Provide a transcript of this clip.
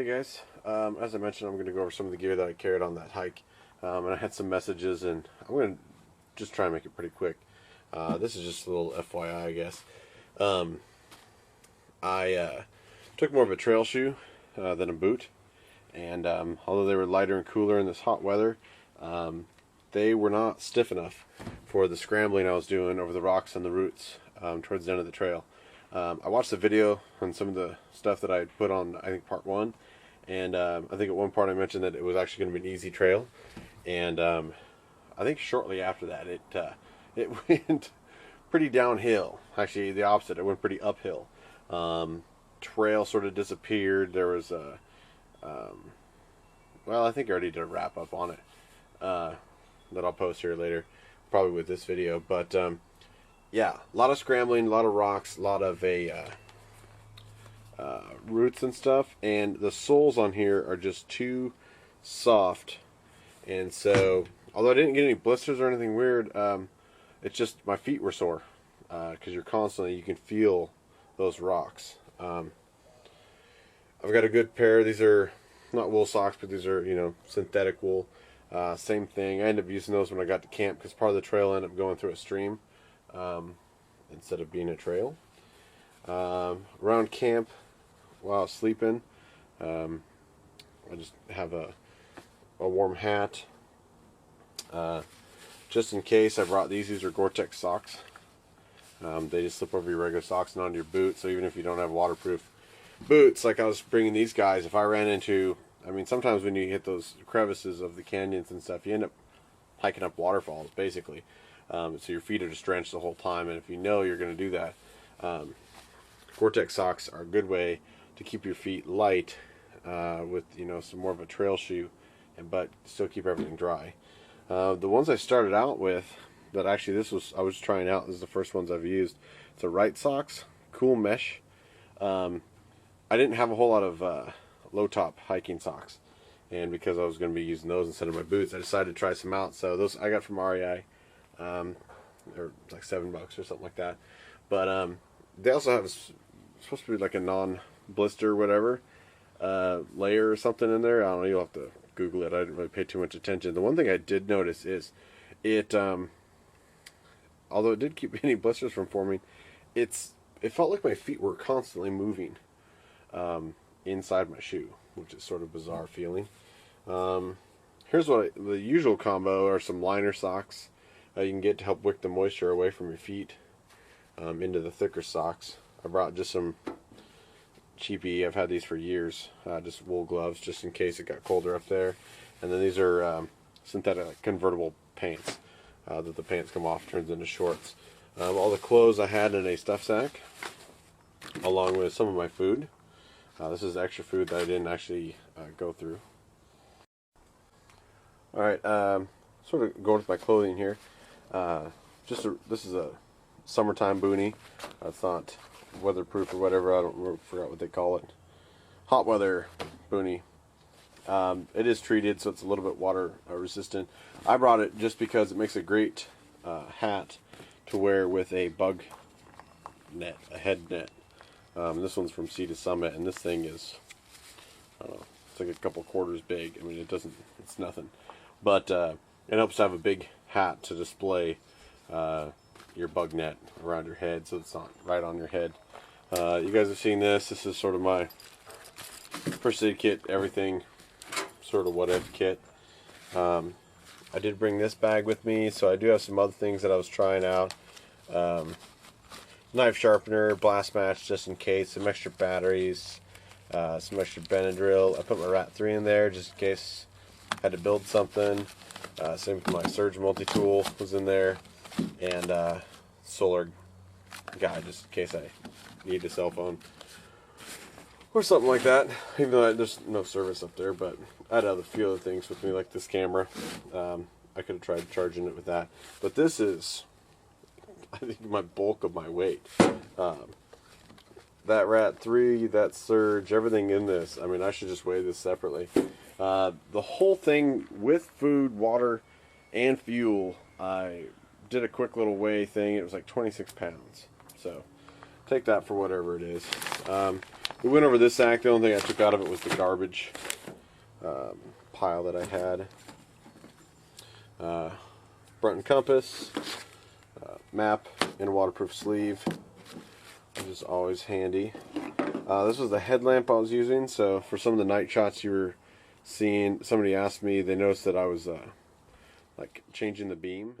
Hey guys, as I mentioned, I'm going to go over some of the gear that I carried on that hike, and I had some messages, and I'm going to just try and make it pretty quick. This is just a little FYI, I guess. I took more of a trail shoe than a boot, and although they were lighter and cooler in this hot weather, they were not stiff enough for the scrambling I was doing over the rocks and the roots towards the end of the trail. I watched the video on some of the stuff that I had put on, I think, part one, and I think at one part I mentioned that it was actually going to be an easy trail, and I think shortly after that it went pretty downhill. Actually, the opposite. It went pretty uphill. Trail sort of disappeared. There was a well, I think I already did a wrap up on it that I'll post here later, probably with this video, but yeah, a lot of scrambling, a lot of rocks, a lot of roots and stuff, and the soles on here are just too soft, and so although I didn't get any blisters or anything weird, it's just my feet were sore because you can feel those rocks. I've got a good pair. These are not wool socks, but these are, synthetic wool. Same thing. I ended up using those when I got to camp because part of the trail ended up going through a stream instead of being a trail. Around camp, while I was sleeping, I just have a warm hat. Just in case, I brought these. These are Gore-Tex Socks. They just slip over your regular socks and onto your boots, so even if you don't have waterproof boots, like I was bringing these guys, if I ran into, sometimes when you hit those crevices of the canyons and stuff, you end up hiking up waterfalls, basically. So your feet are just drenched the whole time, and if you know you're going to do that, Gore-Tex socks are a good way to keep your feet light with, some more of a trail shoe, but still keep everything dry. The ones I started out with, that actually I was trying out, this is the first ones I've used. It's a Right Socks, cool mesh. I didn't have a whole lot of low top hiking socks, and because I was going to be using those instead of my boots, I decided to try some out. So those I got from REI. They're like $7 or something like that. But they also have supposed to be like a non-blister whatever layer or something in there. I don't know. You'll have to Google it. I didn't really pay too much attention. The one thing I did notice is it, although it did keep any blisters from forming, it felt like my feet were constantly moving inside my shoe, which is sort of bizarre feeling. Here's what the usual combo are: some liner socks you can get to help wick the moisture away from your feet into the thicker socks. I brought just some cheapy, I've had these for years, just wool gloves just in case it got colder up there. And then these are synthetic, like, convertible pants that the pants come off, turns into shorts. All the clothes I had in a stuff sack, along with some of my food. This is extra food that I didn't actually go through. Alright, sort of going with my clothing here. This is a summertime boonie. It's not weatherproof or whatever. I forgot what they call it. Hot weather boonie. It is treated, so it's a little bit water resistant. I brought it just because it makes a great hat to wear with a bug net, a head net. This one's from Sea to Summit, and this thing is, I don't know, it's like a couple quarters big. It's nothing. But it helps to have a big hat to display your bug net around your head, so it's not right on your head. You guys have seen this. This is sort of my first aid kit, everything, sort of what-if kit. I did bring this bag with me, so I do have some other things that I was trying out. Knife sharpener, blast match just in case, some extra batteries, some extra Benadryl. I put my Rat 3 in there just in case I had to build something. Same with my Surge multi-tool was in there, and solar guide just in case I need a cell phone or something like that, even though there's no service up there. But I had a few other things with me, like this camera. I could have tried charging it with that, but this is, I think, my bulk of my weight. That Rat 3, that Surge, everything in this, I should just weigh this separately. The whole thing with food, water, and fuel, I did a quick little weigh thing. It was like 26 pounds. So take that for whatever it is. We went over this sack. The only thing I took out of it was the garbage pile that I had. Front compass, map, and a waterproof sleeve, which is always handy. This was the headlamp I was using, so for some of the night shots you were seeing, somebody asked me, they noticed that I was like changing the beam.